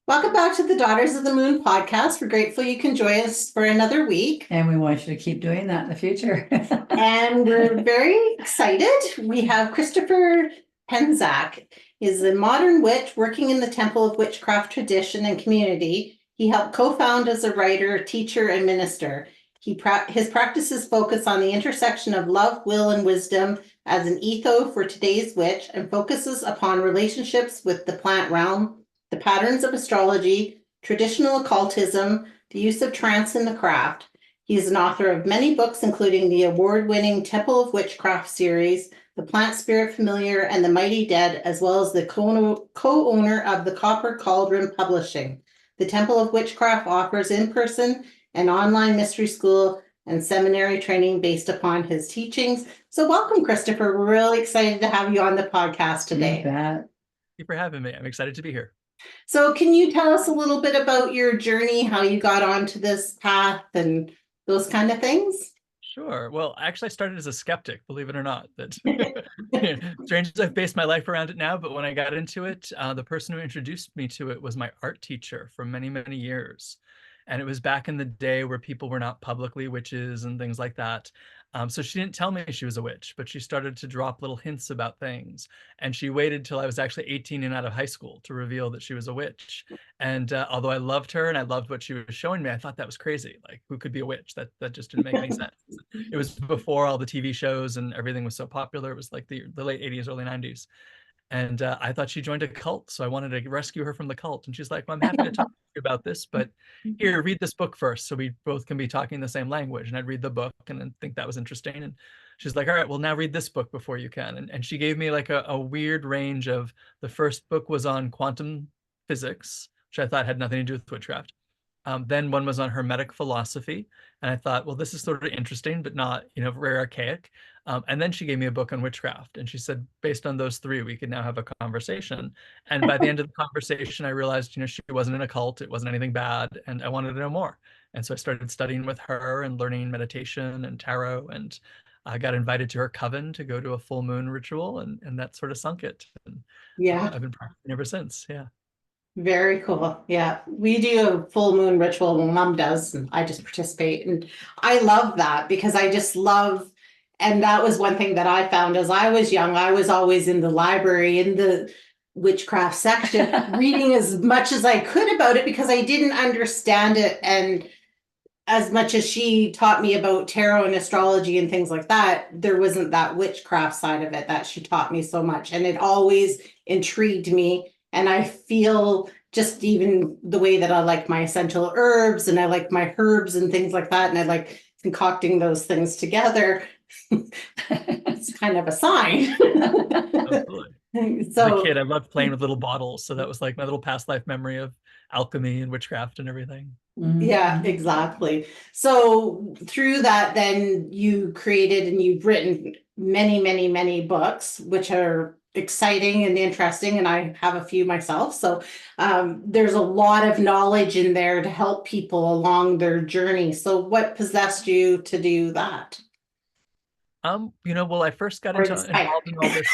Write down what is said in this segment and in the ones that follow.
Welcome back to the Daughters of the Moon podcast. We're grateful you can join us for another week. And we want you to keep doing that in the future. And we're very excited. We have Christopher Penczak. He's a modern witch working in the Temple of Witchcraft tradition and community. He helped co-found as a writer, teacher, and minister. His practices focus on the intersection of love, will, and wisdom as an ethos for today's witch, and focuses upon relationships with the plant realm, the patterns of astrology, traditional occultism, the use of trance in the craft. He is an author of many books, including the award-winning Temple of Witchcraft series, The Plant Spirit Familiar, and The Mighty Dead, as well as the co-owner of the Copper Cauldron Publishing. The Temple of Witchcraft offers in-person and online mystery school and seminary training based upon his teachings. So welcome, Christopher. We're really excited to have you on the podcast today. Thank you for having me. I'm excited to be here. So can you tell us a little bit about your journey, how you got onto this path and those kind of things? Sure. Well, actually, I started as a skeptic, believe it or not. That strange as I've based my life around it now, but when I got into it, the person who introduced me to it was my art teacher for many, many years. And it was back in the day where people were not publicly witches and things like that. So she didn't tell me she was a witch, but she started to drop little hints about things. And she waited till I was actually 18 and out of high school to reveal that she was a witch. And although I loved her and I loved what she was showing me, I thought that was crazy. Like, who could be a witch? That just didn't make any sense. It was before all the TV shows and everything was so popular. It was like the late 80s, early 90s. And I thought she joined a cult, so I wanted to rescue her from the cult. And she's like, well, I'm happy to talk to you about this, but here, read this book first so we both can be talking the same language. And I'd read the book and then think that was interesting. And she's like, all right, well, now read this book before you can. And she gave me like a weird range of, the first book was on quantum physics, which I thought had nothing to do with witchcraft. Then one was on Hermetic philosophy. And I thought, well, this is sort of interesting, but not, very archaic. And then she gave me a book on witchcraft. And she said, based on those three, we could now have a conversation. And by the end of the conversation, I realized, she wasn't in a cult. It wasn't anything bad. And I wanted to know more. And so I started studying with her and learning meditation and tarot. And I got invited to her coven to go to a full moon ritual. And that sort of sunk it. And, yeah. I've been practicing ever since. Yeah. Very cool. Yeah, we do a full moon ritual. Well, Mom does, and I just participate. And I love that because I just love, and that was one thing that I found as I was young. I was always in the library in the witchcraft section, reading as much as I could about it because I didn't understand it. And as much as she taught me about tarot and astrology and things like that, there wasn't that witchcraft side of it that she taught me so much. And it always intrigued me. And I feel just even the way that I like my essential herbs and I like my herbs and things like that. And I like concocting those things together. It's kind of a sign. Absolutely. So, as a kid, I loved playing with little bottles. So that was like my little past life memory of alchemy and witchcraft and everything. Yeah, exactly. So through that, then you created and you've written many, many, many books, which are exciting and interesting. And I have a few myself. So there's a lot of knowledge in there to help people along their journey. So what possessed you to do that? Well, I first got involved in all this.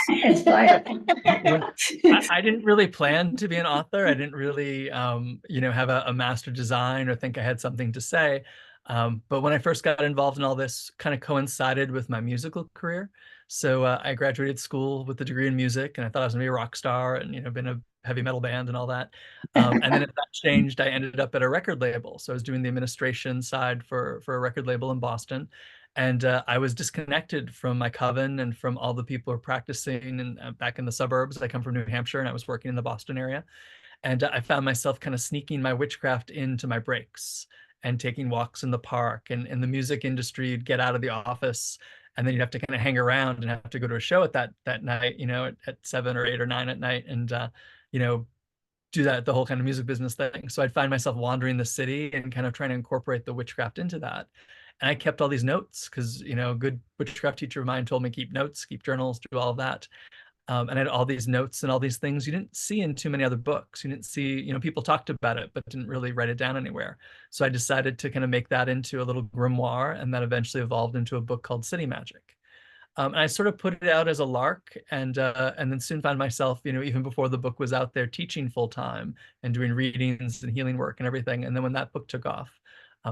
I didn't really plan to be an author. I didn't really, have a master design or think I had something to say. But when I first got involved in all this, kind of coincided with my musical career. So I graduated school with a degree in music, and I thought I was gonna be a rock star, and been a heavy metal band and all that. And then if that changed, I ended up at a record label. So I was doing the administration side for a record label in Boston. And I was disconnected from my coven and from all the people who are practicing and back in the suburbs. I come from New Hampshire and I was working in the Boston area. And I found myself kind of sneaking my witchcraft into my breaks and taking walks in the park. And in the music industry, you'd get out of the office and then you'd have to kind of hang around and have to go to a show at that night, at 7 or 8 or 9 at night. And, do the whole kind of music business thing. So I'd find myself wandering the city and kind of trying to incorporate the witchcraft into that. And I kept all these notes because, a good witchcraft teacher of mine told me keep notes, keep journals, do all of that. And I had all these notes and all these things you didn't see in too many other books. You didn't see, people talked about it, but didn't really write it down anywhere. So I decided to kind of make that into a little grimoire, and that eventually evolved into a book called City Magic. And I sort of put it out as a lark, and then soon found myself, even before the book was out there, teaching full time and doing readings and healing work and everything. And then when that book took off,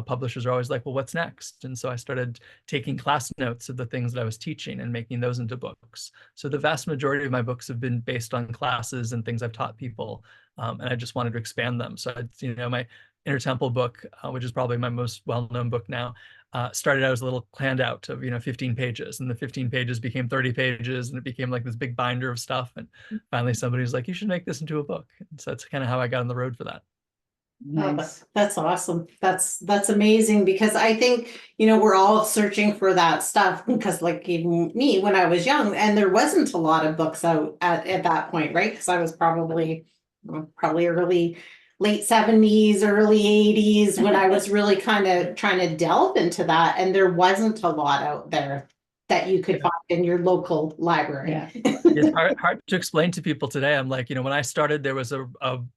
publishers are always like, well, what's next? And so I started taking class notes of the things that I was teaching and making those into books. So the vast majority of my books have been based on classes and things I've taught people. And I just wanted to expand them. So, my Inner Temple book, which is probably my most well-known book now, started out as a little handout of 15 pages, and the 15 pages became 30 pages, and it became like this big binder of stuff. And finally somebody was like, you should make this into a book. And so that's kind of how I got on the road for that. Nice. That's awesome. That's amazing, because I think, we're all searching for that stuff, because like even me when I was young, and there wasn't a lot of books out at that point, right? Because I was probably early late 70s, early 80s when I was really kind of trying to delve into that, and there wasn't a lot out there that you could find in your local library. Yeah. It's hard to explain to people today. I'm like, when I started, there was a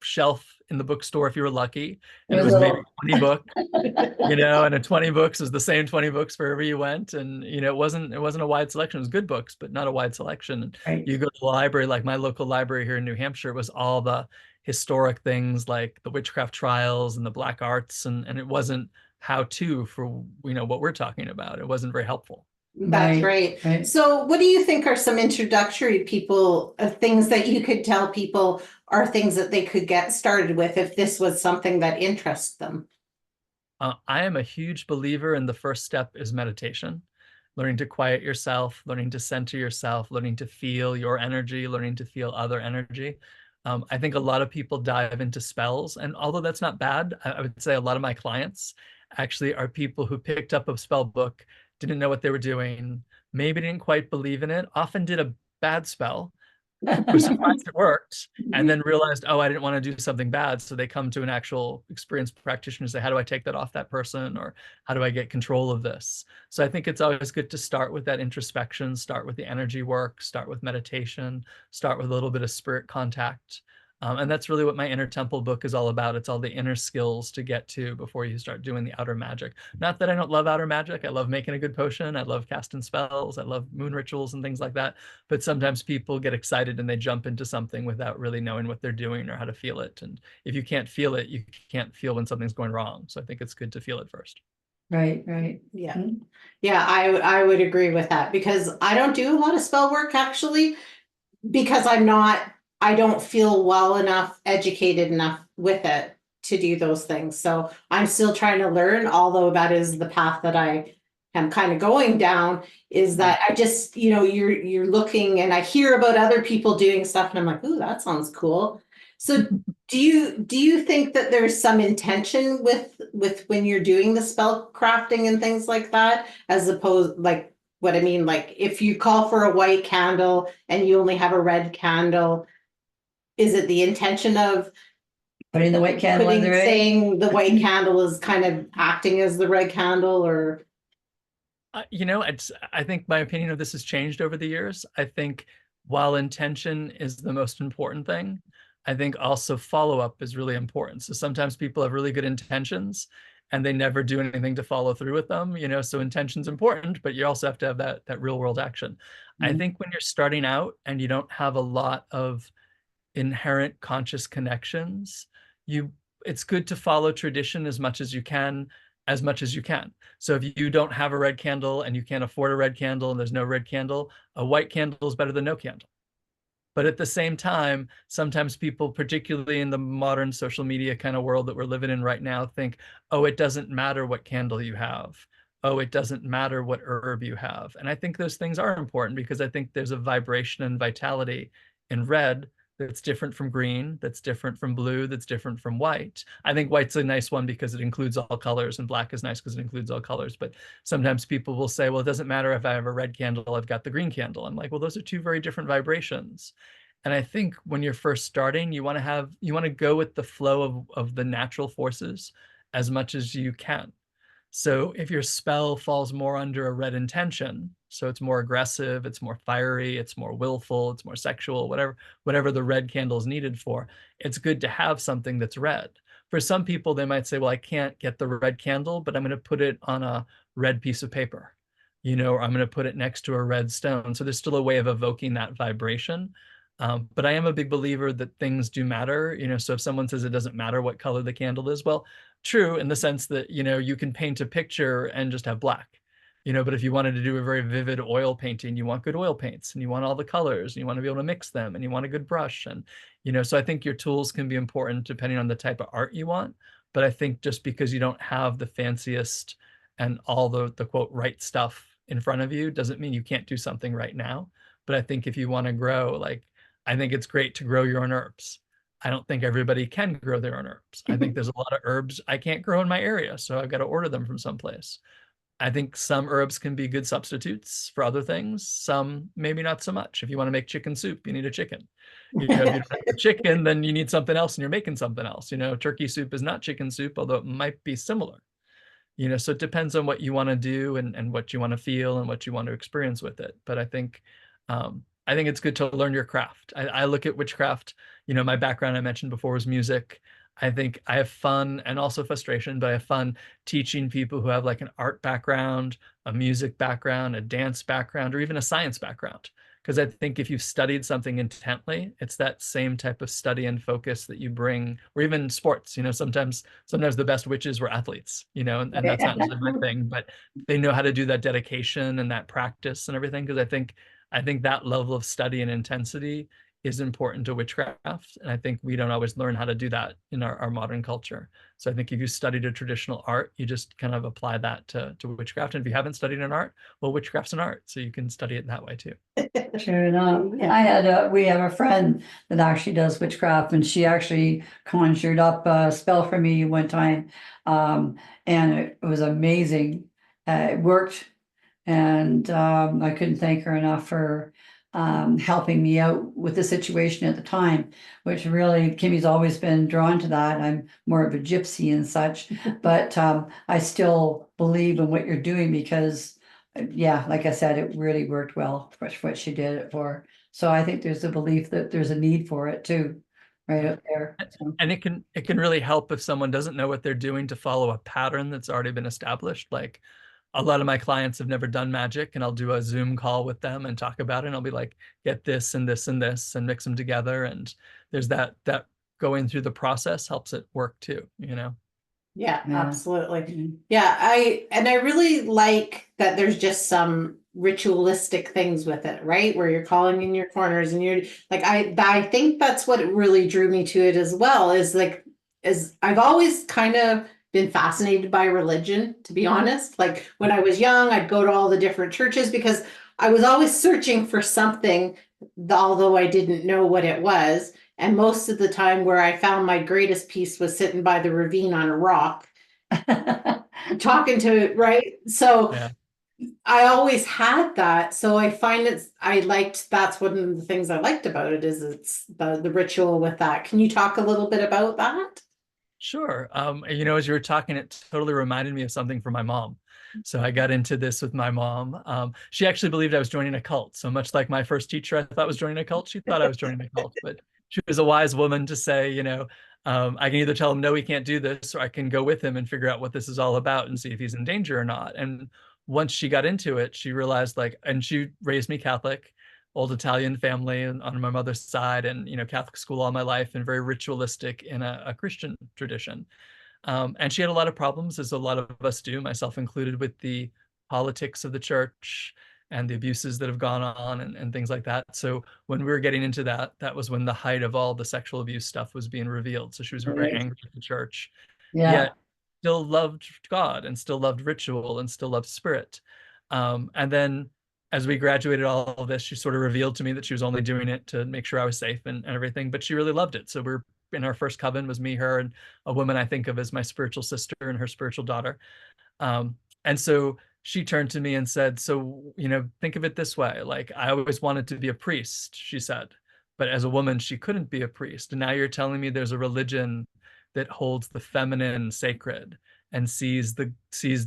shelf in the bookstore if you were lucky, and it was maybe 20 books, and a 20 books was the same 20 books wherever you went. And it wasn't a wide selection. It was good books, but not a wide selection. And Right. you go to the library, like my local library here in New Hampshire, was all the historic things like the witchcraft trials and the black arts, and it wasn't how to for what we're talking about. It wasn't very helpful. That's right. So what do you think are some introductory things that you could tell people are things that they could get started with if this was something that interests them? I am a huge believer in the first step is meditation. Learning to quiet yourself, learning to center yourself, learning to feel your energy, learning to feel other energy. I think a lot of people dive into spells, and although that's not bad, I would say a lot of my clients actually are people who picked up a spell book, didn't know what they were doing, maybe didn't quite believe in it, often did a bad spell, was surprised it worked, and then realized, oh, I didn't want to do something bad. So they come to an actual experienced practitioner and say, how do I take that off that person? Or how do I get control of this? So I think it's always good to start with that introspection, start with the energy work, start with meditation, start with a little bit of spirit contact. And that's really what my Inner Temple book is all about. It's all the inner skills to get to before you start doing the outer magic. Not that I don't love outer magic. I love making a good potion. I love casting spells. I love moon rituals and things like that. But sometimes people get excited and they jump into something without really knowing what they're doing or how to feel it. And if you can't feel it, you can't feel when something's going wrong. So I think it's good to feel it first. Right. Yeah. Mm-hmm. Yeah, I would agree with that, because I don't do a lot of spell work actually, because I don't feel well enough, educated enough with it to do those things. So I'm still trying to learn, although that is the path that I am kind of going down, is that I just, you're looking, and I hear about other people doing stuff, and I'm like, ooh, that sounds cool. So do you think that there's some intention with when you're doing the spell crafting and things like that, as opposed, like, what I mean, like if you call for a white candle and you only have a red candle, is it the intention of Putting the white candle under it? saying the white candle is kind of acting as the red candle, or? I think my opinion of this has changed over the years. I think while intention is the most important thing, I think also follow-up is really important. So sometimes people have really good intentions and they never do anything to follow through with them, so intention's important, but you also have to have that real world action. Mm-hmm. I think when you're starting out and you don't have a lot of inherent conscious connections, it's good to follow tradition as much as you can. So if you don't have a red candle and you can't afford a red candle and there's no red candle, a white candle is better than no candle. But at the same time, sometimes people, particularly in the modern social media kind of world that we're living in right now, think, oh, it doesn't matter what candle you have. Oh, it doesn't matter what herb you have. And I think those things are important, because I think there's a vibration and vitality in red that's different from green, that's different from blue, that's different from white. I think white's a nice one because it includes all colors, and black is nice because it includes all colors. But sometimes people will say, well, it doesn't matter if I have a red candle, I've got the green candle. I'm like, well, those are two very different vibrations. And I think when you're first starting, you want to go with the flow of the natural forces as much as you can. So if your spell falls more under a red intention, so it's more aggressive, it's more fiery, it's more willful, it's more sexual, whatever the red candle is needed for, it's good to have something that's red. For some people, they might say, well, I can't get the red candle, but I'm going to put it on a red piece of paper. or I'm going to put it next to a red stone. So there's still a way of evoking that vibration. But I am a big believer that things do matter, so if someone says it doesn't matter what color the candle is, well, true, in the sense that, you can paint a picture and just have black, but if you wanted to do a very vivid oil painting, you want good oil paints and you want all the colors and you want to be able to mix them and you want a good brush. And, so I think your tools can be important depending on the type of art you want. But I think just because you don't have the fanciest and all the quote right stuff in front of you doesn't mean you can't do something right now. But I think if you want to grow, like, I think it's great to grow your own herbs. I don't think everybody can grow their own herbs. I think there's a lot of herbs I can't grow in my area, so I've got to order them from someplace. I think some herbs can be good substitutes for other things. Some maybe not so much. If you want to make chicken soup, you need a chicken. If you don't have a chicken, then you need something else and you're making something else. Turkey soup is not chicken soup, although it might be similar. So it depends on what you want to do and what you want to feel and what you want to experience with it. But I think it's good to learn your craft. I look at witchcraft, my background I mentioned before was music. I think I have fun and also frustration, but I have fun teaching people who have like an art background, a music background, a dance background, or even a science background. Because I think if you've studied something intently, it's that same type of study and focus that you bring, or even sports. Sometimes the best witches were athletes, and that's not necessarily my thing, but they know how to do that dedication and that practice and everything. Because I think that level of study and intensity is important to witchcraft. And I think we don't always learn how to do that in our modern culture. So I think if you studied a traditional art, you just kind of apply that to witchcraft. And if you haven't studied an art, well, witchcraft's an art. So you can study it that way too. Sure enough. We have a friend that actually does witchcraft, and she actually conjured up a spell for me one time. And it was amazing. It worked. And I couldn't thank her enough for helping me out with the situation at the time, which really, Kimmy's always been drawn to that. I'm more of a gypsy and such, but I still believe in what you're doing because, yeah, like I said, it really worked well for what she did it for. So I think there's a belief that there's a need for it too, right up there. So. And it can really help if someone doesn't know what they're doing to follow a pattern that's already been established. Like, a lot of my clients have never done magic, and I'll do a Zoom call with them and talk about it. And I'll be like, get this and this and this and mix them together. And there's that going through the process helps it work too, Yeah, absolutely. Yeah, I really like that there's just some ritualistic things with it, right? Where you're calling in your corners and you're like, I think that's what really drew me to it as well, is I've always kind of been fascinated by religion, to be honest. Like when I was young, I'd go to all the different churches because I was always searching for something, although I didn't know what it was. And most of the time where I found my greatest peace was sitting by the ravine on a rock, talking to it, right? So yeah. I always had that. So I find that's one of the things I liked about it, is it's the ritual with that. Can you talk a little bit about that? Sure. As you were talking, it totally reminded me of something from my mom. So I got into this with my mom. She actually believed I was joining a cult. So much like my first teacher, I thought was joining a cult. She thought I was joining a cult, but she was a wise woman to say, I can either tell him, no, he can't do this, or I can go with him and figure out what this is all about and see if he's in danger or not. And once she got into it, she realized and she raised me Catholic, old Italian family on my mother's side, and Catholic school all my life, and very ritualistic in a Christian tradition. And she had a lot of problems, as a lot of us do, myself included, with the politics of the church and the abuses that have gone on and things like that. So when we were getting into that was when the height of all the sexual abuse stuff was being revealed. So she was very angry at the church, yet still loved God and still loved ritual and still loved spirit. And then as we graduated all of this, she sort of revealed to me that she was only doing it to make sure I was safe and everything, but she really loved it. So we're in our first coven was me, her, and a woman I think of as my spiritual sister and her spiritual daughter. And so she turned to me and said, so, think of it this way. Like, I always wanted to be a priest, she said, but as a woman, she couldn't be a priest. And now you're telling me there's a religion that holds the feminine sacred and sees the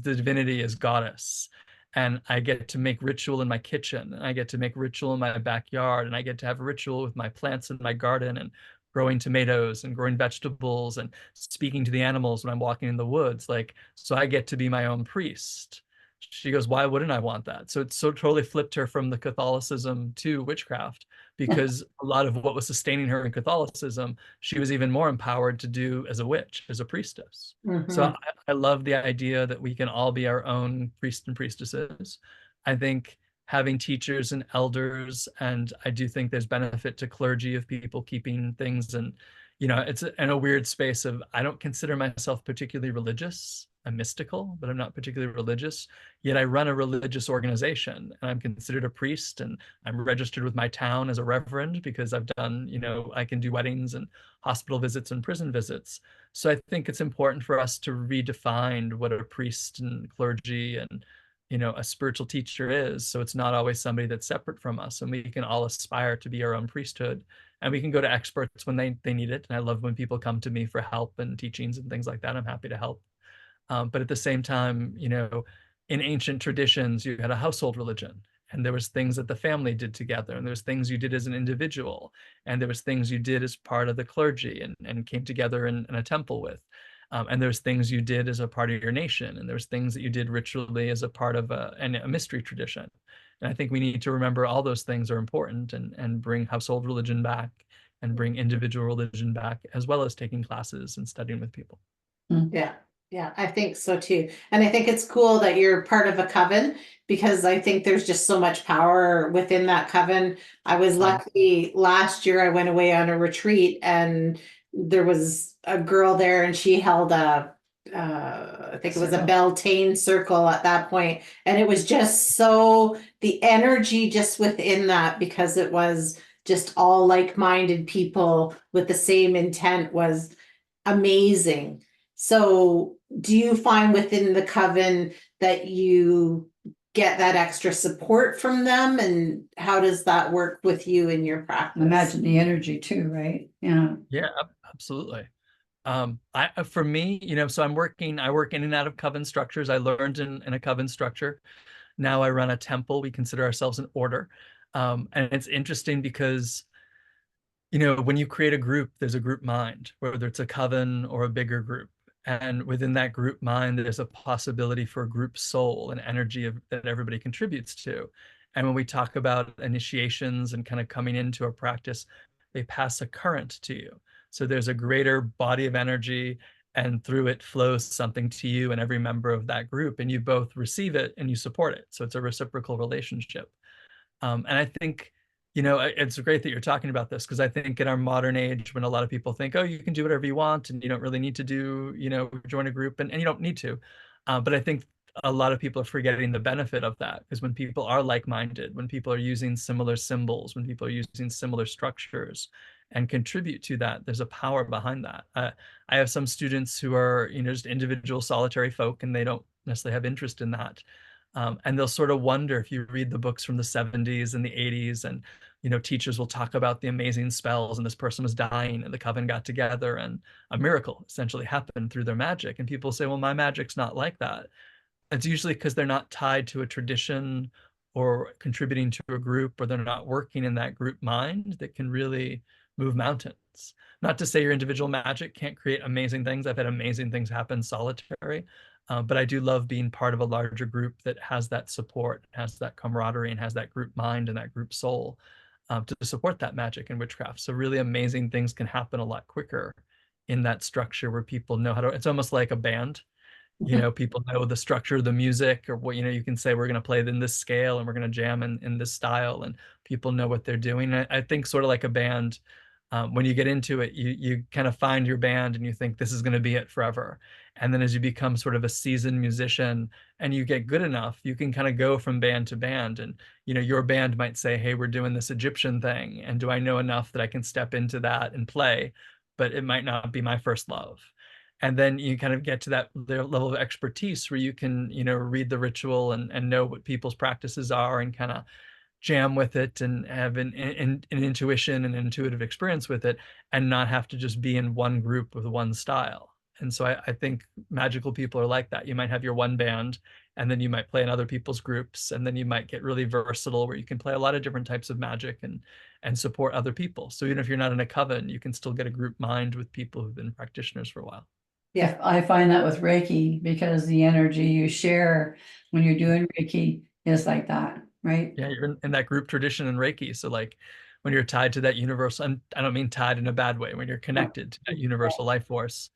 divinity as goddess. And I get to make ritual in my kitchen, and I get to make ritual in my backyard, and I get to have a ritual with my plants in my garden, and growing tomatoes and growing vegetables and speaking to the animals when I'm walking in the woods. So I get to be my own priest. She goes, why wouldn't I want that? So it so totally flipped her from the Catholicism to witchcraft, because a lot of what was sustaining her in Catholicism, she was even more empowered to do as a witch, as a priestess. So Mhm. I love the idea that we can all be our own priests and priestesses. I think having teachers and elders, and I do think there's benefit to clergy of people keeping things. And it's in a weird space of, I don't consider myself particularly religious. I'm mystical, but I'm not particularly religious. Yet I run a religious organization, and I'm considered a priest, and I'm registered with my town as a reverend because I've done, I can do weddings and hospital visits and prison visits. So I think it's important for us to redefine what a priest and clergy and a spiritual teacher is. So it's not always somebody that's separate from us, and we can all aspire to be our own priesthood, and we can go to experts when they need it. And I love when people come to me for help and teachings and things like that. I'm happy to help. But at the same time, in ancient traditions, you had a household religion, and there was things that the family did together, and there was things you did as an individual, and there was things you did as part of the clergy and came together in a temple with. And there's things you did as a part of your nation, and there's things that you did ritually as a part of a mystery tradition. And I think we need to remember all those things are important, and bring household religion back and bring individual religion back, as well as taking classes and studying with people. Yeah, yeah, I think so too. And I think it's cool that you're part of a coven, because I think there's just so much power within that coven. I was lucky last year, I went away on a retreat, and there was a girl there, and she held I think it was a Circle. Beltane circle at that point. And it was just so, the energy just within that, because it was just all like-minded people with the same intent, was amazing. So do you find within the coven that you get that extra support from them, and how does that work with you in your practice? Imagine the energy too, right? Yeah. Yeah, absolutely. For me, so I work in and out of coven structures. I learned in a coven structure. Now I run a temple. We consider ourselves an order. And it's interesting because, when you create a group, there's a group mind, whether it's a coven or a bigger group. And within that group mind, there's a possibility for a group soul and energy that everybody contributes to. And when we talk about initiations and kind of coming into a practice, they pass a current to you. So there's a greater body of energy, and through it flows something to you and every member of that group, and you both receive it and you support it. So it's a reciprocal relationship. And I think, it's great that you're talking about this, because I think in our modern age, when a lot of people think, oh, you can do whatever you want and you don't really need to join a group, and you don't need to. But I think a lot of people are forgetting the benefit of that, because when people are like-minded, when people are using similar symbols, when people are using similar structures and contribute to that, there's a power behind that. I have some students who are, just individual solitary folk, and they don't necessarily have interest in that. And they'll sort of wonder, if you read the books from the 70s and the 80s, and teachers will talk about the amazing spells, and this person was dying and the coven got together and a miracle essentially happened through their magic. And people say, well, my magic's not like that. It's usually because they're not tied to a tradition or contributing to a group, or they're not working in that group mind that can really move mountains. Not to say your individual magic can't create amazing things. I've had amazing things happen solitary. But I do love being part of a larger group that has that support, has that camaraderie, and has that group mind and that group soul to support that magic and witchcraft. So really amazing things can happen a lot quicker in that structure, where people know how to, it's almost like a band. People know the structure of the music, or what, you can say, we're going to play in this scale and we're going to jam in this style, and people know what they're doing. I think sort of like a band, when you get into it, you kind of find your band and you think this is going to be it forever. And then as you become sort of a seasoned musician and you get good enough, you can kind of go from band to band. And, your band might say, hey, we're doing this Egyptian thing. And do I know enough that I can step into that and play? But it might not be my first love. And then you kind of get to that level of expertise where you can, read the ritual and know what people's practices are, and kind of jam with it and have an intuition and intuitive experience with it, and not have to just be in one group with one style. And so I think magical people are like that. You might have your one band, and then you might play in other people's groups, and then you might get really versatile, where you can play a lot of different types of magic and support other people. So even if you're not in a coven, you can still get a group mind with people who've been practitioners for a while. Yeah. I find that with Reiki, because the energy you share when you're doing Reiki is like that, right? Yeah, you're in that group tradition in Reiki. So like when you're tied to that universal, and I don't mean tied in a bad way, when you're connected to that universal life force,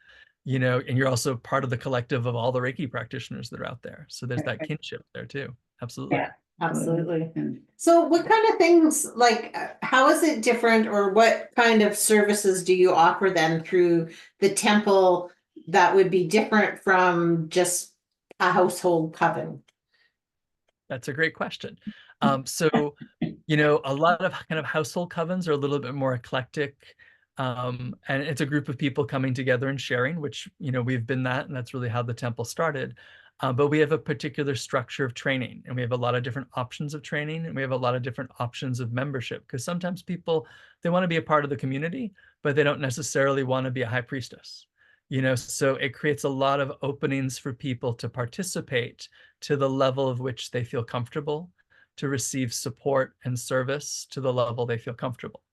you know, and you're also part of the collective of all the Reiki practitioners that are out there. So there's that kinship there too. Absolutely. Yeah, absolutely. And So what kind of things, like, how is it different, or what kind of services do you offer then through the temple that would be different from just a household coven? That's a great question. So, you know, a lot of kind of household covens are a little bit more eclectic. And it's a group of people coming together and sharing, which, you know, we've been that, and that's really how the temple started. But we have a particular structure of training, and we have a lot of different options of training, and we have a lot of different options of membership, because sometimes people, they want to be a part of the community, but they don't necessarily want to be a high priestess. You know, so it creates a lot of openings for people to participate to the level of which they feel comfortable, to receive support and service to the level they feel comfortable.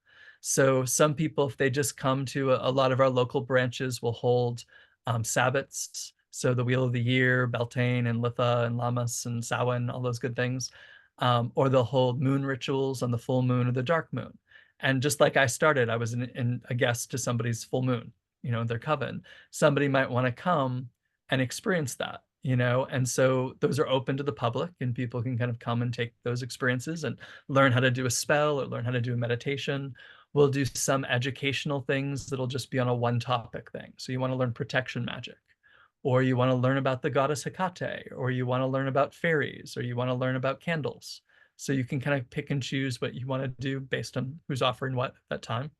So some people, if they just come to a lot of our local branches, will hold Sabbats. So the Wheel of the Year, Beltane and Litha and Lammas and Samhain, all those good things. Or they'll hold moon rituals on the full moon or the dark moon. And just like I started, I was in a guest to somebody's full moon, you know, their coven. Somebody might want to come and experience that, you know, and so those are open to the public, and people can kind of come and take those experiences and learn how to do a spell or learn how to do a meditation. We'll do some educational things that'll just be on a one topic thing. So you want to learn protection magic, or you want to learn about the goddess Hecate, or you want to learn about fairies, or you want to learn about candles. So you can kind of pick and choose what you want to do based on who's offering what at that time.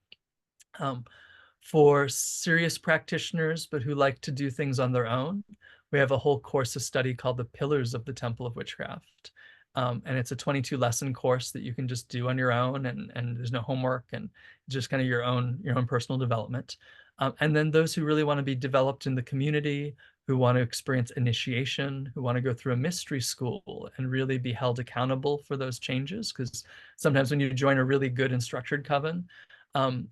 For serious practitioners, but who like to do things on their own, we have a whole course of study called the Pillars of the Temple of Witchcraft. And it's a 22 lesson course that you can just do on your own, and there's no homework, and just kind of your own personal development. And then those who really want to be developed in the community, who want to experience initiation, who want to go through a mystery school and really be held accountable for those changes. Because sometimes when you join a really good and structured coven,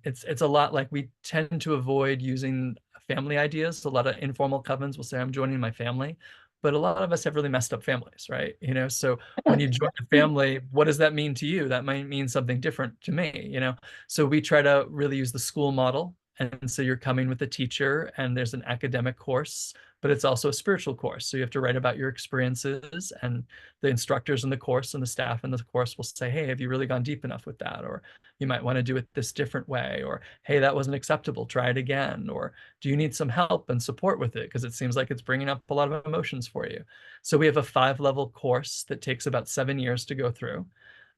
it's a lot like, we tend to avoid using family ideas. A lot of informal covens will say, I'm joining my family, but a lot of us have really messed up families, right? You know, so when you join a family, what does that mean to you? That might mean something different to me, you know? So we try to really use the school model. And so you're coming with a teacher, and there's an academic course, but it's also a spiritual course. So you have to write about your experiences, and the instructors in the course and the staff in the course will say, hey, have you really gone deep enough with that? Or you might want to do it this different way, or hey, that wasn't acceptable, try it again. Or do you need some help and support with it, because it seems like it's bringing up a lot of emotions for you? So we have a 5-level course that takes about 7 years to go through.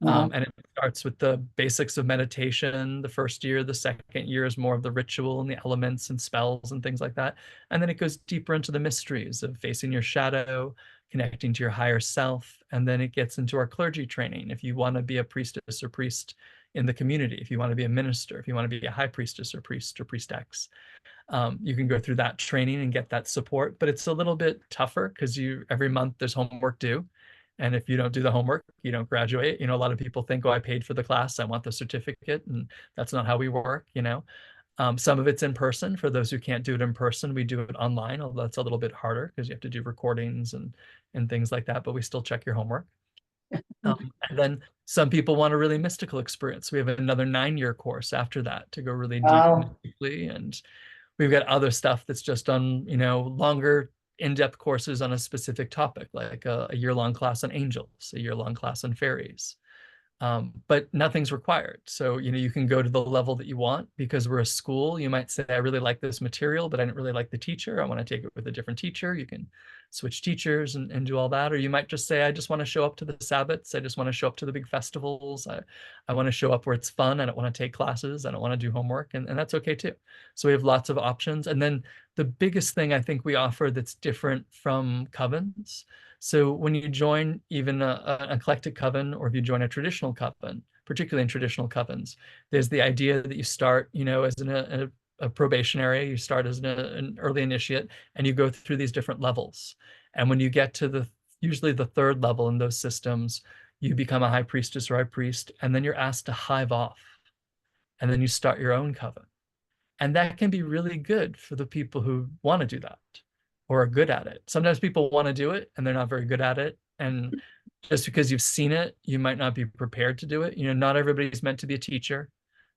And it starts with the basics of meditation the first year. The second year is more of the ritual and the elements and spells and things like that. And then it goes deeper into the mysteries of facing your shadow, connecting to your higher self. And then it gets into our clergy training. If you want to be a priestess or priest in the community, if you want to be a minister, if you want to be a high priestess or priest or priestess, you can go through that training and get that support. But it's a little bit tougher, because every month there's homework due. And if you don't do the homework, you don't graduate. You know, a lot of people think, oh, I paid for the class, I want the certificate. And that's not how we work, you know. Some of it's in person. For those who can't do it in person, we do it online, although that's a little bit harder because you have to do recordings and things like that, but we still check your homework. And then some people want a really mystical experience. We have another 9-year course after that to go really wow. deeply. And we've got other stuff that's just on, you know, longer in-depth courses on a specific topic, like a year-long class on angels, a year-long class on fairies. But nothing's required. So, you know, you can go to the level that you want. Because we're a school, you might say, I really like this material, but I didn't really like the teacher. I want to take it with a different teacher. You can switch teachers and do all that. Or you might just say, I just want to show up to the Sabbats. I just want to show up to the big festivals. I want to show up where it's fun. I don't want to take classes. I don't want to do homework. And that's okay too. So we have lots of options. And then the biggest thing I think we offer that's different from covens, so when you join even an eclectic coven, or if you join a traditional coven, particularly in traditional covens, there's the idea that you start, you know, as a probationary, you start as an early initiate, and you go through these different levels. And when you get to usually the 3rd level in those systems, you become a high priestess or high priest, and then you're asked to hive off. And then you start your own coven. And that can be really good for the people who want to do that or are good at it. Sometimes people want to do it and they're not very good at it. And just because you've seen it, you might not be prepared to do it. You know, not everybody's meant to be a teacher.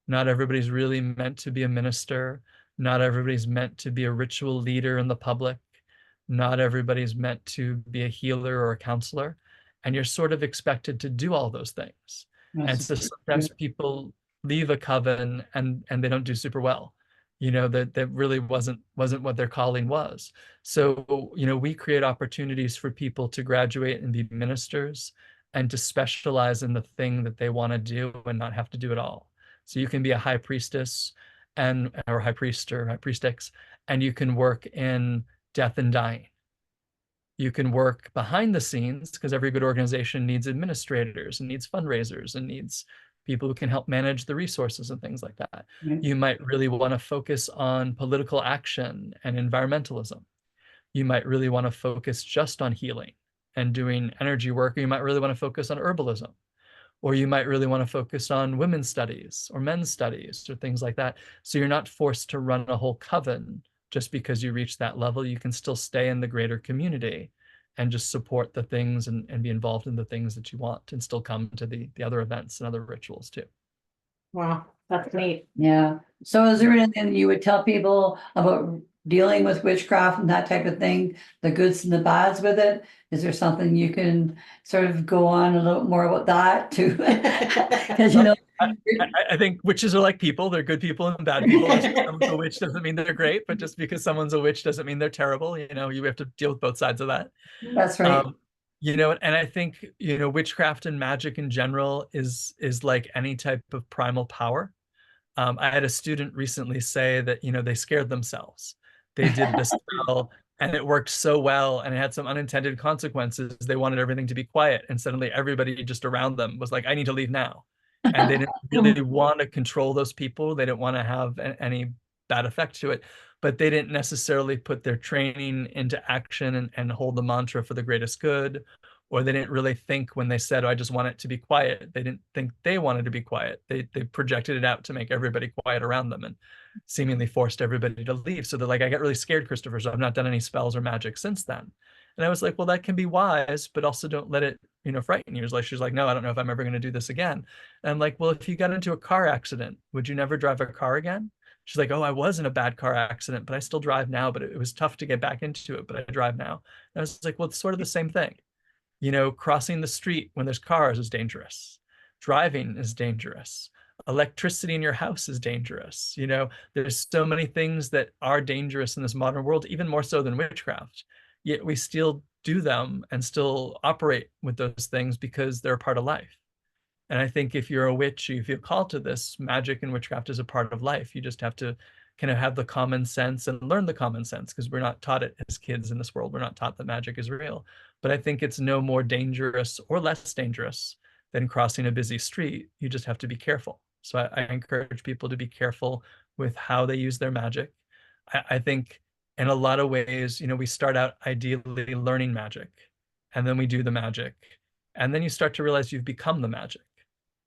Not everybody's really meant to be a minister. Not everybody's meant to be a ritual leader in the public. Not everybody's meant to be a healer or a counselor. And you're sort of expected to do all those things. And so sometimes people leave a coven and they don't do super well. You know, that really wasn't what their calling was. So, you know, we create opportunities for people to graduate and be ministers and to specialize in the thing that they want to do and not have to do it all. So you can be a high priestess or high priest or high priestess, and you can work in death and dying. You can work behind the scenes because every good organization needs administrators and needs fundraisers and needs people who can help manage the resources and things like that. You might really want to focus on political action and environmentalism. You might really want to focus just on healing and doing energy work, or you might really want to focus on herbalism, or you might really want to focus on women's studies or men's studies or things like that. So you're not forced to run a whole coven just because you reach that level. You can still stay in the greater community and just support the things and be involved in the things that you want and still come to the other events and other rituals too. Wow, that's neat. Yeah. So is there anything you would tell people about dealing with witchcraft and that type of thing, the goods and the bads with it? Is there something you can sort of go on a little more about that too? Because, you know, I think witches are like people. They're good people and bad people. Just because someone's a witch doesn't mean they're great, but just because someone's a witch doesn't mean they're terrible. You know, you have to deal with both sides of that. that's right. You know, and I think, you know, witchcraft and magic in general is like any type of primal power. I had a student recently say that, you know, they scared themselves. They did this spell and it worked so well and it had some unintended consequences. They wanted everything to be quiet and suddenly everybody just around them was like, I need to leave now. And they didn't really want to control those people. They didn't want to have any bad effect to it, but they didn't necessarily put their training into action and hold the mantra for the greatest good. Or they didn't really think when they said, oh, I just want it to be quiet. They didn't think they wanted to be quiet. They projected it out to make everybody quiet around them and seemingly forced everybody to leave. So they're like, I got really scared, Christopher, so I've not done any spells or magic since then. And I was like, well, that can be wise, but also don't let it, you know, frighten you. She's like, no, I don't know if I'm ever going to do this again. And I'm like, well, if you got into a car accident, would you never drive a car again? She's like, oh, I was in a bad car accident, but I still drive now, but it was tough to get back into it, but I drive now. And I was like, well, it's sort of the same thing. You know, crossing the street when there's cars is dangerous. Driving is dangerous. Electricity in your house is dangerous. You know, there's so many things that are dangerous in this modern world, even more so than witchcraft. Yet we still do them and still operate with those things because they're a part of life. And I think if you're a witch, you feel called to this, magic and witchcraft is a part of life. You just have to kind of have the common sense and learn the common sense because we're not taught it as kids in this world. We're not taught that magic is real. But I think it's no more dangerous or less dangerous than crossing a busy street. You just have to be careful. So I encourage people to be careful with how they use their magic. I think in a lot of ways, you know, we start out ideally learning magic and then we do the magic. And then you start to realize you've become the magic.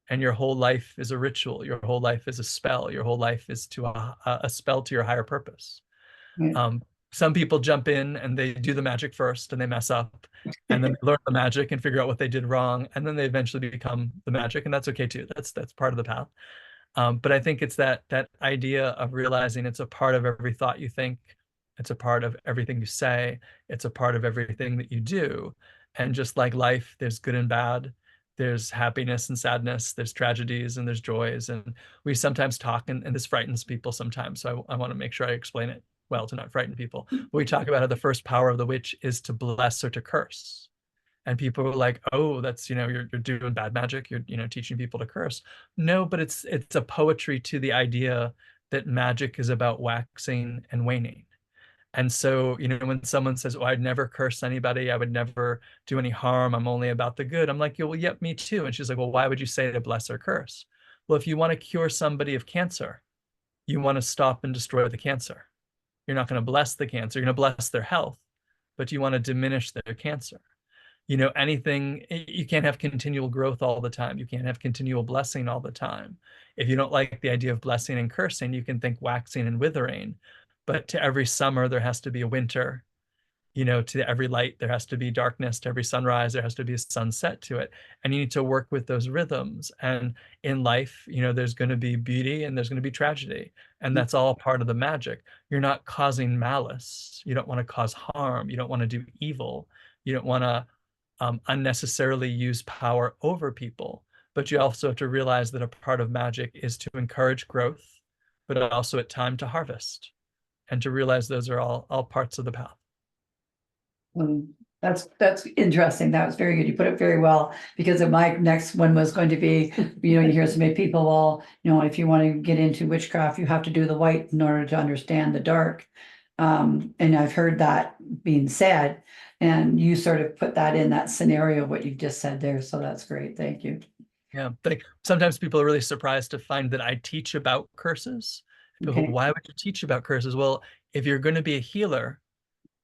And your whole life is a ritual. Your whole life is a spell. Your whole life is to a spell to your higher purpose. Some people jump in and they do the magic first and they mess up and then they learn the magic and figure out what they did wrong. And then they eventually become the magic. And that's okay too. That's part of the path. But I think it's that idea of realizing it's a part of every thought you think. It's a part of everything you say. It's a part of everything that you do. And just like life, there's good and bad. There's happiness and sadness, there's tragedies and there's joys. And we sometimes talk, and this frightens people sometimes. So I want to make sure I explain it well to not frighten people. We talk about how the first power of the witch is to bless or to curse. And people are like, oh, that's, you know, you're doing bad magic. You're, you know, teaching people to curse. No, but it's a poetry to the idea that magic is about waxing and waning. And so, you know, when someone says, oh, I'd never curse anybody, I would never do any harm, I'm only about the good. I'm like, yeah, well, yep, me too. And she's like, well, why would you say to bless or curse? Well, if you want to cure somebody of cancer, you want to stop and destroy the cancer. You're not going to bless the cancer, you're going to bless their health, but you want to diminish their cancer. anything, you can't have continual growth all the time. You can't have continual blessing all the time. If you don't like the idea of blessing and cursing, you can think waxing and withering. But to every summer, there has to be a winter. To every light, there has to be darkness. To every sunrise, there has to be a sunset to it. And you need to work with those rhythms. And in life, there's going to be beauty and there's going to be tragedy. And that's all part of the magic. You're not causing malice. You don't want to cause harm. You don't want to do evil. You don't want to unnecessarily use power over people. But you also have to realize that a part of magic is to encourage growth, but also at time to harvest, and to realize those are all parts of the path. That's interesting. That was very good. You put it very well, because my next one was going to be, you hear so many people, well, if you want to get into witchcraft, you have to do the white in order to understand the dark. And I've heard that being said, and you sort of put that in that scenario, what you've just said there. So that's great. Thank you. Yeah, sometimes people are really surprised to find that I teach about curses. People, why would you teach about curses? Well, if you're going to be a healer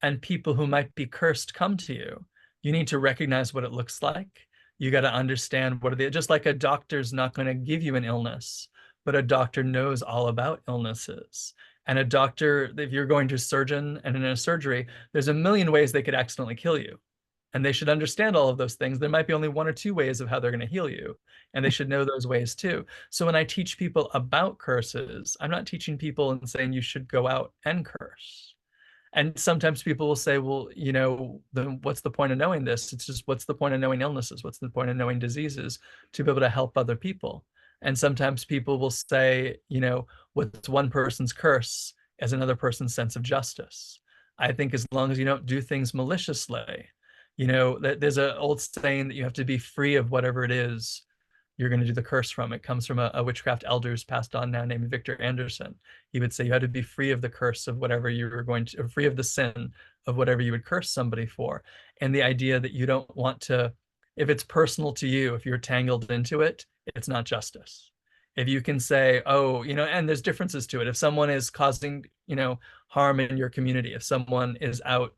and people who might be cursed come to you, you need to recognize what it looks like. You got to understand what are they, just like a doctor's not going to give you an illness, but a doctor knows all about illnesses. And a doctor, if you're going to a surgeon and in a surgery, there's a million ways they could accidentally kill you. And they should understand all of those things. There might be only one or two ways of how they're going to heal you. And they should know those ways too. So when I teach people about curses, I'm not teaching people and saying you should go out and curse. And sometimes people will say, well, then what's the point of knowing this? It's just, what's the point of knowing illnesses? What's the point of knowing diseases? To be able to help other people. And sometimes people will say, what's one person's curse as another person's sense of justice. I think as long as you don't do things maliciously, there's an old saying that you have to be free of whatever it is you're going to do the curse from. It comes from a witchcraft elder who's passed on now named Victor Anderson. He would say you had to be free of the curse of whatever you were going to, or free of the sin of whatever you would curse somebody for. And the idea that you don't want to, if it's personal to you, if you're tangled into it, it's not justice. If you can say, oh, and there's differences to it. If someone is causing, harm in your community, if someone is out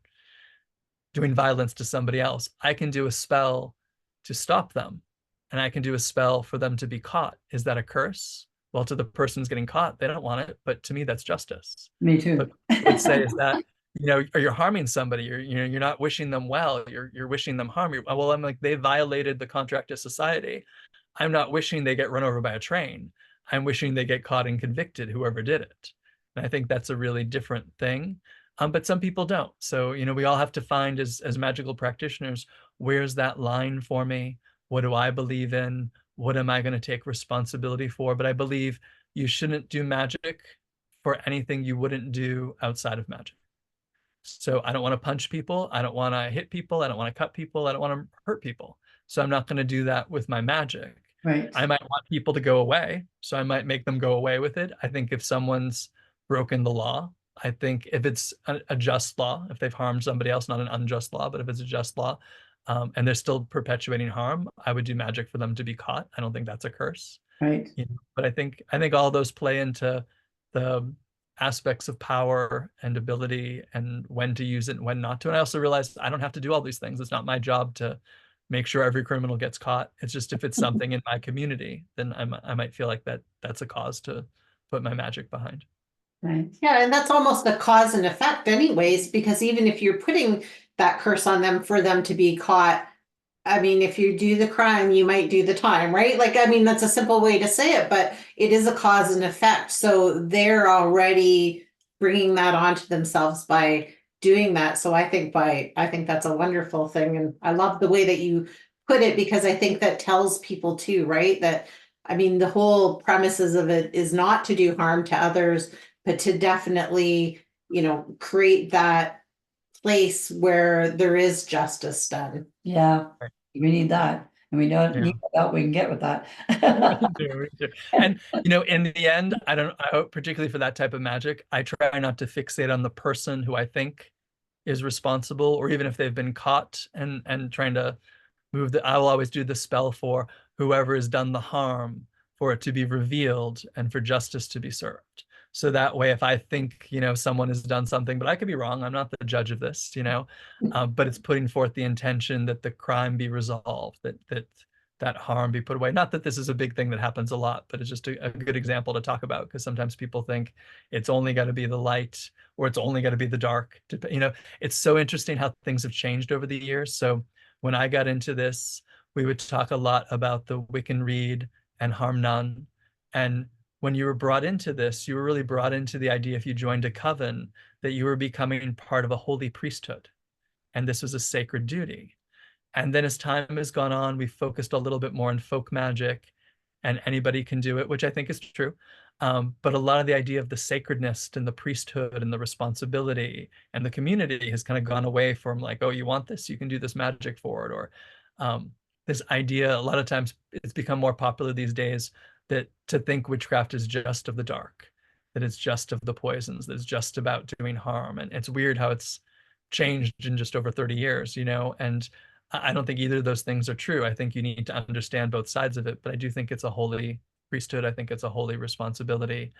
doing violence to somebody else, I can do a spell to stop them. And I can do a spell for them to be caught. Is that a curse? Well, to the person's getting caught, they don't want it. But to me, that's justice. Me too. But I would say is that, or you're harming somebody. You're not wishing them well. You're wishing them harm. Well, I'm like, they violated the contract of society. I'm not wishing they get run over by a train. I'm wishing they get caught and convicted, whoever did it. And I think that's a really different thing. But some people don't. So, we all have to find as magical practitioners, where's that line for me? What do I believe in? What am I going to take responsibility for? But I believe you shouldn't do magic for anything you wouldn't do outside of magic. So I don't want to punch people. I don't want to hit people. I don't want to cut people. I don't want to hurt people. So I'm not going to do that with my magic. Right. I might want people to go away. So I might make them go away with it. I think if someone's broken the law, I think if it's a just law, if they've harmed somebody else, not an unjust law, but if it's a just law, and they're still perpetuating harm, I would do magic for them to be caught. I don't think that's a curse. Right. But I think all those play into the aspects of power and ability and when to use it and when not to. And I also realized I don't have to do all these things. It's not my job to make sure every criminal gets caught. It's just if it's something in my community, then I might feel like that's a cause to put my magic behind. Right. Yeah, and that's almost a cause and effect anyways, because even if you're putting that curse on them for them to be caught, I mean, if you do the crime, you might do the time, right? Like, I mean, that's a simple way to say it, but it is a cause and effect. So they're already bringing that onto themselves by doing that. So I think that's a wonderful thing. And I love the way that you put it, because I think that tells people too, right? That, I mean, the whole premises of it is not to do harm to others, but to definitely, create that place where there is justice done. Yeah, we need that. And we know need what we can get with that. We do. And, in the end, I hope particularly for that type of magic, I try not to fixate on the person who I think is responsible, or even if they've been caught and trying to move I will always do the spell for whoever has done the harm, for it to be revealed and for justice to be served. So that way, if I think, someone has done something, but I could be wrong, I'm not the judge of this, but it's putting forth the intention that the crime be resolved, that harm be put away. Not that this is a big thing that happens a lot, but it's just a good example to talk about, because sometimes people think it's only got to be the light or it's only got to be the dark. It's so interesting how things have changed over the years. So when I got into this, we would talk a lot about the Wiccan read and harm none. And when you were brought into this, you were really brought into the idea, if you joined a coven, that you were becoming part of a holy priesthood. And this was a sacred duty. And then as time has gone on, we've focused a little bit more on folk magic, and anybody can do it, which I think is true. But a lot of the idea of the sacredness and the priesthood and the responsibility and the community has kind of gone away from like, oh, you want this, you can do this magic for it. Or this idea, a lot of times it's become more popular these days that to think witchcraft is just of the dark, that it's just of the poisons, that it's just about doing harm. And it's weird how it's changed in just over 30 years, and I don't think either of those things are true. I think you need to understand both sides of it, but I do think it's a holy priesthood. I think it's a holy responsibility.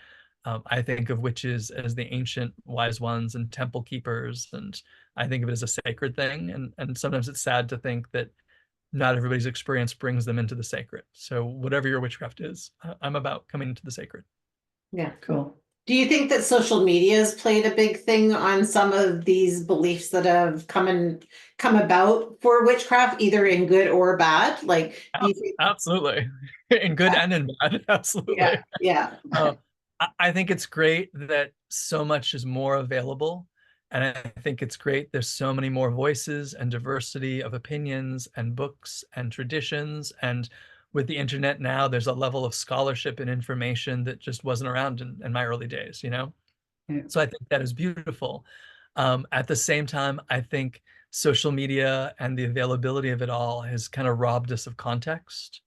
I think of witches as the ancient wise ones and temple keepers, and I think of it as a sacred thing. And sometimes it's sad to think that not everybody's experience brings them into the sacred. So whatever your witchcraft is, I'm about coming into the sacred. Yeah. Cool. Do you think that social media has played a big thing on some of these beliefs that have come about for witchcraft, either in good or bad? Like, do you think? Absolutely, in good and in bad. Absolutely. Yeah. I think it's great that so much is more available. And I think it's great there's so many more voices and diversity of opinions and books and traditions. And with the internet now, there's a level of scholarship and information that just wasn't around in my early days, Yeah. So I think that is beautiful. At the same time, I think social media and the availability of it all has kind of robbed us of context.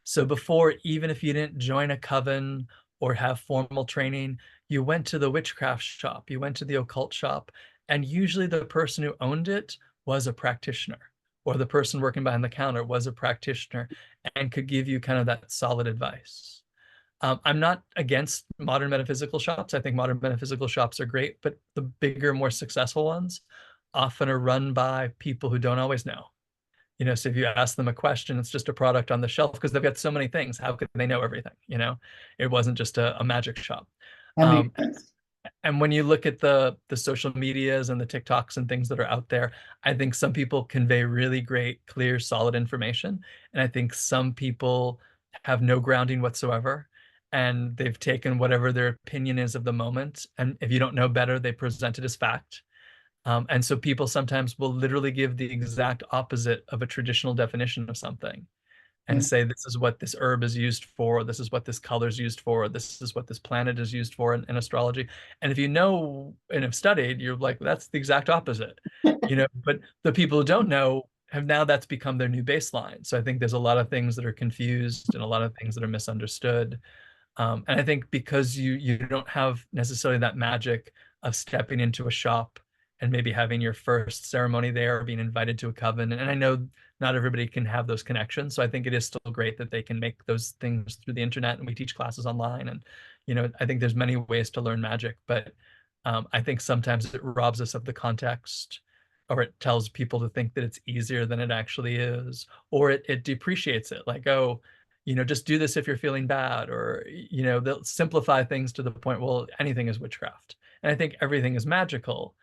So before, even if you didn't join a coven or have formal training, you went to the witchcraft shop, you went to the occult shop, and usually the person who owned it was a practitioner, or the person working behind the counter was a practitioner and could give you kind of that solid advice. I'm not against modern metaphysical shops. I think modern metaphysical shops are great, but the bigger, more successful ones often are run by people who don't always know. So if you ask them a question, it's just a product on the shelf because they've got so many things. How could they know everything? It wasn't just a magic shop. And when you look at the social medias and the TikToks and things that are out there, I think some people convey really great, clear, solid information. And I think some people have no grounding whatsoever. And they've taken whatever their opinion is of the moment. And if you don't know better, they present it as fact. And so people sometimes will literally give the exact opposite of a traditional definition of something and say, this is what this herb is used for, this is what this color is used for, this is what this planet is used for in astrology. And if you know and have studied, you're like, that's the exact opposite. But the people who don't know that's become their new baseline. So I think there's a lot of things that are confused and a lot of things that are misunderstood. And I think because you don't have necessarily that magic of stepping into a shop and maybe having your first ceremony there, or being invited to a coven. And I know not everybody can have those connections. So I think it is still great that they can make those things through the internet, and we teach classes online. And, I think there's many ways to learn magic, but I think sometimes it robs us of the context, or it tells people to think that it's easier than it actually is, or it depreciates it. Like, oh, just do this if you're feeling bad, or, they'll simplify things to the point, well, anything is witchcraft. And I think everything is magical.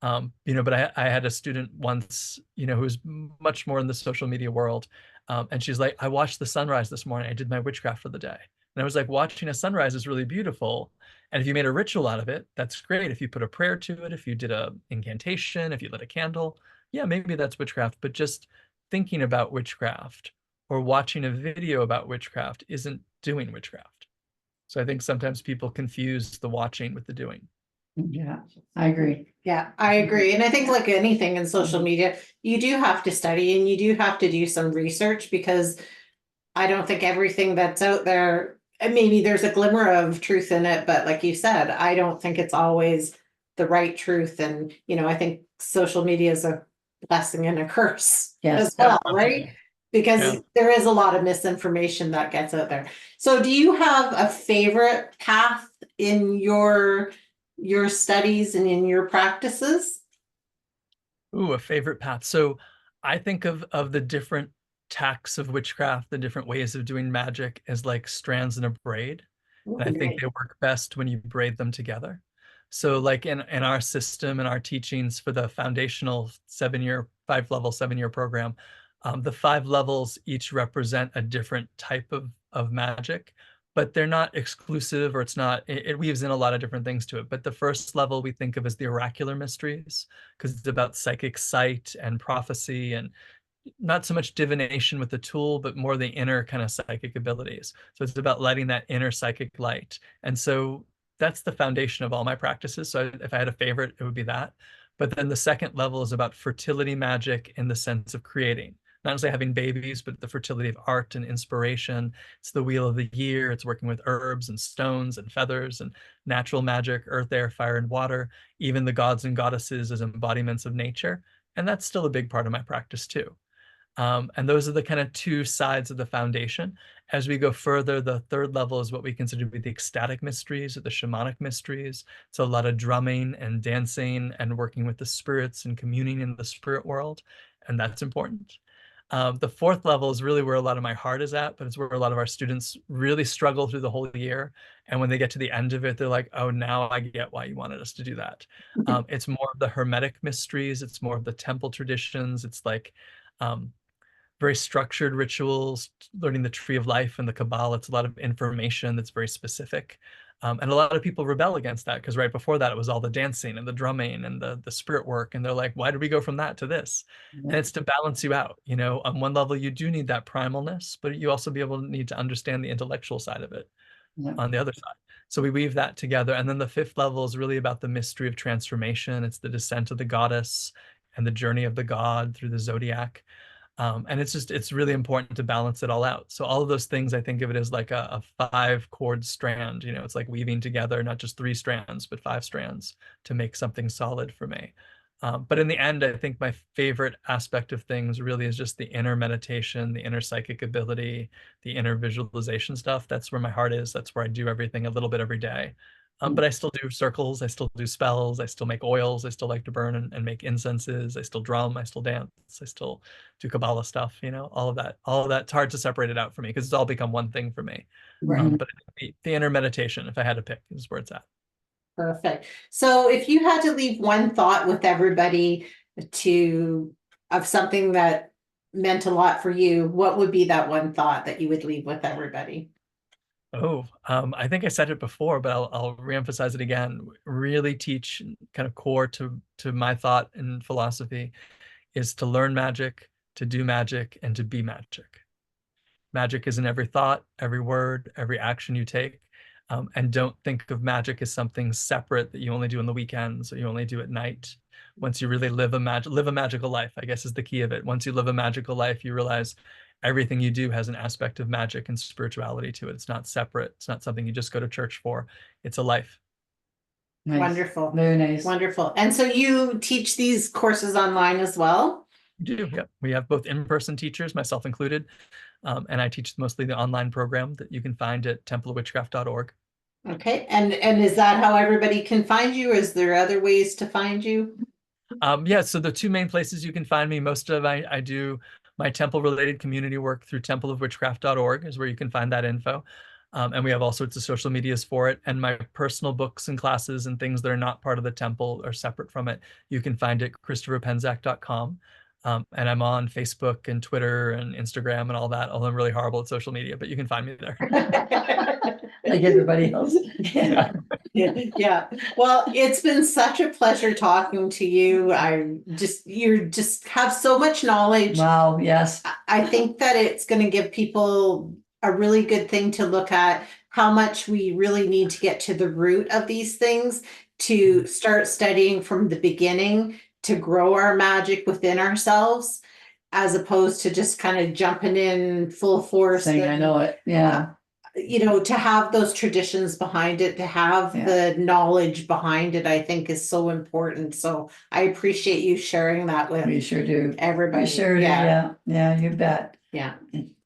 But I had a student once, who was much more in the social media world. And she's like, I watched the sunrise this morning. I did my witchcraft for the day. And I was like, watching a sunrise is really beautiful. And if you made a ritual out of it, that's great. If you put a prayer to it, if you did a incantation, if you lit a candle, yeah, maybe that's witchcraft. But just thinking about witchcraft or watching a video about witchcraft isn't doing witchcraft. So I think sometimes people confuse the watching with the doing. Yeah, I agree. Yeah, I agree. And I think like anything in social media, you do have to study and you do have to do some research, because I don't think everything that's out there, and maybe there's a glimmer of truth in it, but like you said, I don't think it's always the right truth. And, I think social media is a blessing and a curse as well, right? because Yeah. there is a lot of misinformation that gets out there. So do you have a favorite path in your studies and in your practices? Ooh, a favorite path. So I think of the different tacks of witchcraft, the different ways of doing magic as like strands in a braid. And I think Great. they work best when you braid them together. So like in our system and our teachings for the foundational 7-year, 5-level 7-year program, the 5 levels each represent a different type of magic, but they're not exclusive, or it weaves in a lot of different things to it. But the first level we think of as the oracular mysteries, because it's about psychic sight and prophecy, and not so much divination with the tool, but more the inner kind of psychic abilities. So it's about lighting that inner psychic light. And so that's the foundation of all my practices. So if I had a favorite, it would be that. But then the second level is about fertility magic in the sense of creating, not necessarily having babies, but the fertility of art and inspiration. It's the wheel of the year. It's working with herbs and stones and feathers and natural magic, earth, air, fire, and water, even the gods and goddesses as embodiments of nature. And that's still a big part of my practice too. And those are the kind of 2 sides of the foundation. As we go further, the third level is what we consider to be the ecstatic mysteries or the shamanic mysteries. It's a lot of drumming and dancing and working with the spirits and communing in the spirit world. And that's important. The fourth level is really where a lot of my heart is at, but it's where a lot of our students really struggle through the whole year. And when they get to the end of it, they're like, oh, now I get why you wanted us to do that. It's more of the Hermetic mysteries. It's more of the temple traditions. It's like very structured rituals, learning the tree of life and the Kabbalah. It's a lot of information that's very specific. And a lot of people rebel against that because right before that, it was all the dancing and the drumming and the spirit work. And they're like, why did we go from that to this? And it's to balance you out. You know, on one level, you do need that primalness, but you also need to understand the intellectual side of it on the other side. So we weave that together. And then the fifth level is really about the mystery of transformation. It's the descent of the goddess and the journey of the god through the zodiac. And it's really important to balance it all out. So all of those things, I think of it as like a 5-chord strand. You know, it's like weaving together not just 3 strands, but 5 strands to make something solid for me. But in the end, I think my favorite aspect of things really is just the inner meditation, the inner psychic ability, the inner visualization stuff. That's where my heart is. That's where I do everything a little bit every day. But I still do circles, I still do spells, I still make oils, I still like to burn and make incenses, I still drum, I still dance, I still do Kabbalah stuff, you know, all of that. It's hard to separate it out for me because it's all become one thing for me. Right. But the inner meditation, if I had to pick, is where it's at. Perfect. So if you had to leave one thought with everybody of something that meant a lot for you, what would be that one thought that you would leave with everybody? Oh, I think I said it before, but I'll reemphasize it again. Really teach kind of core to my thought and philosophy is to learn magic, to do magic, and to be magic. Magic is in every thought, every word, every action you take. And don't think of magic as something separate that you only do on the weekends or you only do at night. Once you really live a magical life, I guess is the key of it. Once you live a magical life, you realize everything you do has an aspect of magic and spirituality to it. It's not separate. It's not something you just go to church for. It's a life. Nice. Wonderful. Very nice. Wonderful. And so you teach these courses online as well? We do, yep. We have both in-person teachers, myself included, and I teach mostly the online program that you can find at templeofwitchcraft.org. Okay. And is that how everybody can find you? Is there other ways to find you? Yeah, so the 2 main places you can find me, I do my temple-related community work through templeofwitchcraft.org is where you can find that info. And we have all sorts of social medias for it. And my personal books and classes and things that are not part of the temple or separate from it, you can find at christopherpenczak.com. And I'm on Facebook and Twitter and Instagram and all that, although I'm really horrible at social media, but you can find me there. Like everybody else. Yeah. Yeah. Well, it's been such a pleasure talking to you. You just have so much knowledge. Wow, yes. I think that it's going to give people a really good thing to look at how much we really need to get to the root of these things, to start studying from the beginning, to grow our magic within ourselves, as opposed to just kind of jumping in full force. Saying I know it. Yeah. You know, to have those traditions behind it, to have the knowledge behind it, I think is so important. So I appreciate you sharing that with We sure do. everybody. We sure do. Yeah. Yeah, you bet. Yeah.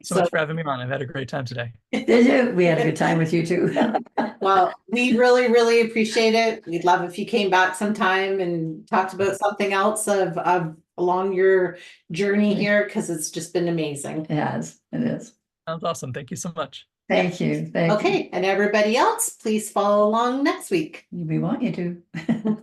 So much for having me on. I've had a great time today. Did you? We had a good time with you too. Well, we really, really appreciate it. We'd love if you came back sometime and talked about something else of along your journey here, because it's just been amazing. It has, it is. Sounds awesome. Thank you so much. Thank you, thank you. Okay, and everybody else, please follow along next week. We want you to.